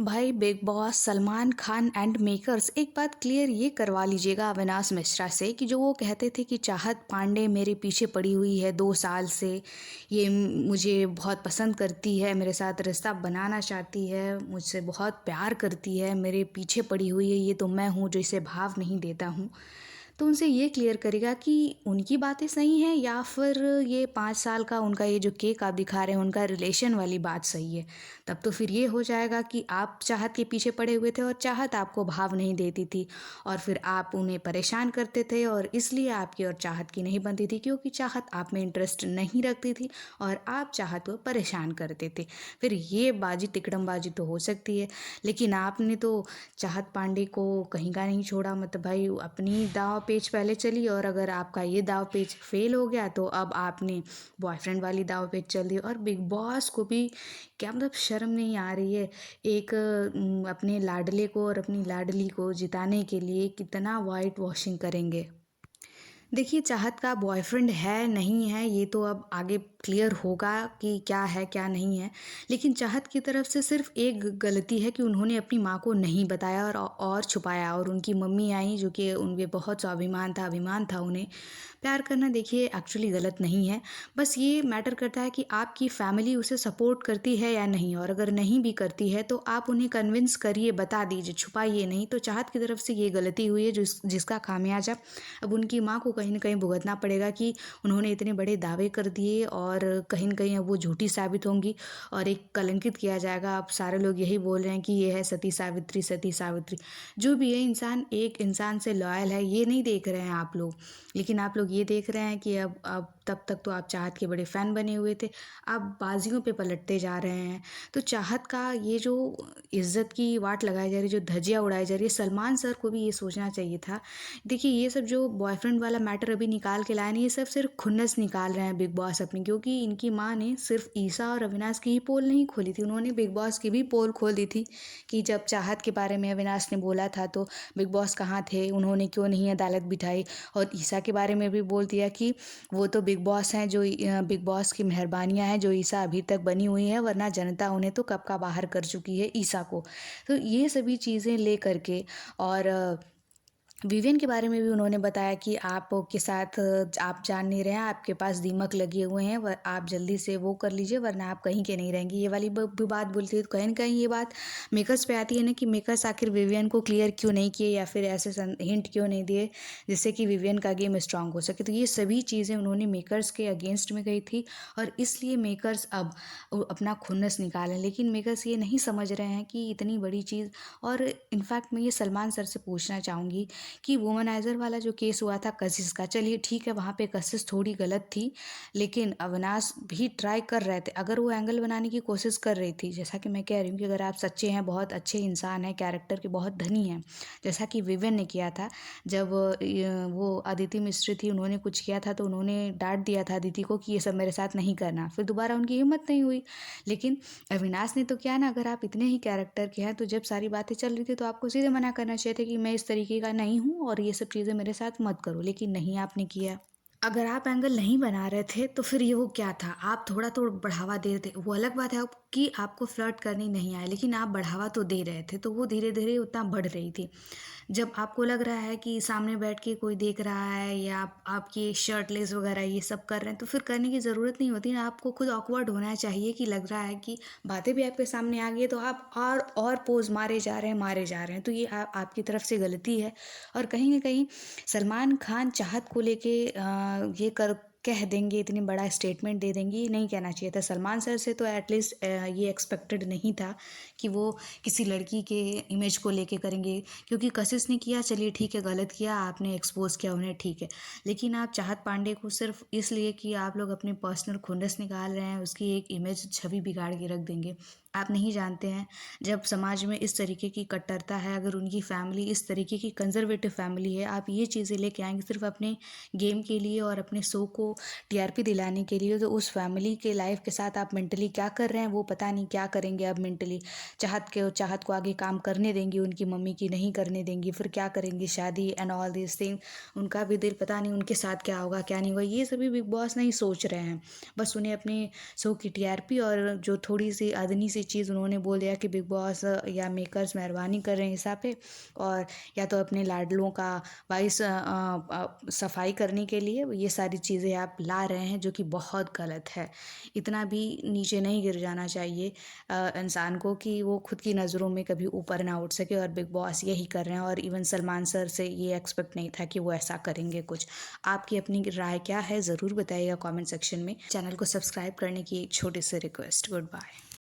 भाई big boss Salman Khan and makers एक बात क्लियर ये करवा लीजिएगा अविनाश मिश्रा से कि जो वो कहते थे कि चाहत पांडे मेरे पीछे पड़ी हुई है 2 साल से। ये मुझे बहुत पसंद करती है, मेरे साथ रिश्ता बनाना चाहती है, मुझसे बहुत प्यार करती है, मेरे पीछे पड़ी हुई है, ये तो मैं हूँ जो इसे भाव नहीं देता हूँ। तो उनसे ये क्लियर करेगा कि उनकी बातें सही हैं या फिर ये 5 साल का उनका ये जो केक आप दिखा रहे हैं उनका रिलेशन वाली बात सही है। तब तो फिर ये हो जाएगा कि आप चाहत के पीछे पड़े हुए थे और चाहत आपको भाव नहीं देती थी, और फिर आप उन्हें परेशान करते थे और इसलिए आपकी और चाहत की नहीं बनती थी क्योंकि चाहत आप में इंटरेस्ट नहीं रखती थी और आप चाहत को परेशान करते थे। फिर ये बाजी तिकड़मबाजी तो हो सकती है, लेकिन आपने तो चाहत पांडे को कहीं का नहीं छोड़ा। मतलब भाई अपनी दाव पेच पहले चली और अगर आपका ये दाव पेच फेल हो गया तो अब आपने बॉयफ्रेंड वाली दाव पेच चल दी। और बिग बॉस को भी क्या मतलब शर्म नहीं आ रही है एक अपने लाडले को और अपनी लाडली को जिताने के लिए कितना वाइट वॉशिंग करेंगे। देखिए, चाहत का बॉयफ्रेंड है नहीं है ये तो अब आगे क्लियर होगा कि क्या है क्या नहीं है। लेकिन चाहत की तरफ से सिर्फ एक गलती है कि उन्होंने अपनी माँ को नहीं बताया और छुपाया, और उनकी मम्मी आई जो कि उनमें बहुत स्वाभिमान था, अभिमान था उन्हें। प्यार करना देखिए एक्चुअली गलत नहीं है, बस ये मैटर करता है कि आपकी फैमिली उसे सपोर्ट करती है या नहीं, और अगर नहीं भी करती है तो आप उन्हें कन्विंस करिए, बता दीजिए, छुपाइए नहीं। तो चाहत की तरफ से ये गलती हुई है जिसका खामियाजा अब उनकी माँ को कहीं न कहीं भुगतना पड़ेगा कि उन्होंने इतने बड़े दावे कर दिए और कहीं न कहीं अब वो झूठी साबित होंगी और एक कलंकित किया जाएगा। अब सारे लोग यही बोल रहे हैं कि ये है सती सावित्री, सती सावित्री। जो भी है, इंसान एक इंसान से लॉयल है, ये नहीं देख रहे हैं आप लोग। लेकिन आप लोग ये देख रहे हैं कि अब तब तक तो आप चाहत के बड़े फ़ैन बने हुए थे, अब बाजियों पे पलटते जा रहे हैं। तो चाहत का ये जो इज़्ज़त की वाट लगाई जा रही है, जो धज्जियाँ उड़ाई जा रही है, सलमान सर को भी ये सोचना चाहिए था। देखिए, ये सब जो बॉयफ्रेंड वाला मैटर अभी निकाल के लाए ना, ये सब सिर्फ खुन्नस निकाल रहे हैं बिग बॉस अपनी, क्योंकि इनकी माँ ने सिर्फ ईसा और अविनाश की ही पोल नहीं खोली थी, उन्होंने बिग बॉस की भी पोल खोल दी थी कि जब चाहत के बारे में अविनाश ने बोला था तो बिग बॉस कहाँ थे, उन्होंने क्यों नहीं अदालत बिठाई। और ईसा के बारे में भी बोल दिया कि वो तो बिग बॉस हैं, जो बिग बॉस की मेहरबानियाँ हैं जो ईसा अभी तक बनी हुई हैं, वरना जनता उन्हें तो कब का बाहर कर चुकी है ईसा को। तो ये सभी चीज़ें ले करके और विवियन के बारे में भी उन्होंने बताया कि आपके साथ आप जान नहीं रहे हैं, आपके पास दीमक लगे हुए हैं, व आप जल्दी से वो कर लीजिए वरना आप कहीं के नहीं रहेंगे। ये वाली भी बात बोलती है, तो कहीं न कहीं ये बात मेकर्स पे आती है ना कि मेकर्स आखिर विवियन को क्लियर क्यों नहीं किए या फिर ऐसे हिंट क्यों नहीं दिए जिससे कि विवियन का गेम स्ट्रांग हो सके। तो ये सभी चीज़ें उन्होंने मेकर्स के अगेंस्ट में कही थी और इसलिए मेकर्स अब अपना खुन्नस निकालें। लेकिन मेकर्स ये नहीं समझ रहे हैं कि इतनी बड़ी चीज़। और इनफैक्ट मैं ये सलमान सर से पूछना चाहूँगी कि वुमनाइज़र वाला जो केस हुआ था कशिश का, चलिए ठीक है वहाँ पे कशिश थोड़ी गलत थी, लेकिन अविनाश भी ट्राई कर रहे थे, अगर वो एंगल बनाने की कोशिश कर रही थी, जैसा कि मैं कह रही हूँ कि अगर आप सच्चे हैं, बहुत अच्छे इंसान हैं, कैरेक्टर के बहुत धनी हैं, जैसा कि विवियन ने किया था जब वो अदिति मिस्त्री थी, उन्होंने कुछ किया था तो उन्होंने डांट दिया था अदिति को कि ये सब मेरे साथ नहीं करना, फिर दोबारा उनकी हिम्मत नहीं हुई। लेकिन अविनाश ने तो क्या ना, अगर आप इतने ही कैरेक्टर के हैं तो जब सारी बातें चल रही थी तो आपको सीधे मना करना चाहिए था कि मैं इस तरीके का नहीं हूँ और ये सब चीज़ें मेरे साथ मत करो, लेकिन नहीं आपने किया। अगर आप एंगल नहीं बना रहे थे तो फिर ये वो क्या था, आप थोड़ा तो बढ़ावा दे रहे थे। वो अलग बात है कि आपको फ्लर्ट करनी नहीं आए, लेकिन आप बढ़ावा तो दे रहे थे, तो वो धीरे धीरे उतना बढ़ रही थी। जब आपको लग रहा है कि सामने बैठ के कोई देख रहा है या आपकी शर्टलेस वगैरह ये सब कर रहे हैं तो फिर करने की ज़रूरत नहीं होती ना, आपको खुद ऑकवर्ड होना चाहिए कि लग रहा है कि बातें भी आपके सामने आ गई है तो आप और पोज मारे जा रहे हैं, मारे जा रहे हैं। तो ये आपकी तरफ से गलती है। और कहीं न कहीं सलमान खान चाहत को लेके ये कर कह देंगे, इतनी बड़ा स्टेटमेंट दे देंगे, ये नहीं कहना चाहिए था। सलमान सर से तो एटलीस्ट ये एक्सपेक्टेड नहीं था कि वो किसी लड़की के इमेज को लेके करेंगे, क्योंकि कशिश ने किया, चलिए ठीक है, गलत किया, आपने एक्सपोज किया उन्हें, ठीक है। लेकिन आप चाहत पांडे को सिर्फ इसलिए कि आप लोग अपने पर्सनल खुन्नस निकाल रहे हैं, उसकी एक इमेज छवि बिगाड़ के रख देंगे। आप नहीं जानते हैं जब समाज में इस तरीके की कट्टरता है, अगर उनकी फैमिली इस तरीके की कंजर्वेटिव फैमिली है, आप ये चीज़ें लेके आएंगे सिर्फ अपने गेम के लिए और अपने शो को टीआरपी दिलाने के लिए, तो उस फैमिली के लाइफ के साथ आप मेंटली क्या कर रहे हैं वो पता नहीं क्या करेंगे। अब मेंटली चाहत को आगे काम करने देंगी, उनकी मम्मी की नहीं करने देंगी, फिर क्या करेंगी, शादी एंड ऑल दिस थिंग। उनका भी दिल पता नहीं उनके साथ क्या होगा क्या नहीं होगा, ये सभी बिग बॉस नहीं सोच रहे हैं। बस उन्हें अपने शो की टीआरपी और जो थोड़ी सी आदमी सी सी चीज़ उन्होंने बोल दिया कि बिग बॉस या मेकर्स मेहरबानी कर रहे हैं हिसाब पे, और या तो अपने लाडलों का वाइस सफाई करने के लिए ये सारी चीज़ें आप ला रहे हैं, जो कि बहुत गलत है। इतना भी नीचे नहीं गिर जाना चाहिए इंसान को कि वो खुद की नज़रों में कभी ऊपर ना उठ सके, और बिग बॉस यही कर रहे हैं। और इवन सलमान सर से ये एक्सपेक्ट नहीं था कि वो ऐसा करेंगे कुछ। आपकी अपनी राय क्या है, ज़रूर बताइएगा कमेंट सेक्शन में। चैनल को सब्सक्राइब करने की एक छोटी सी रिक्वेस्ट। Good bye.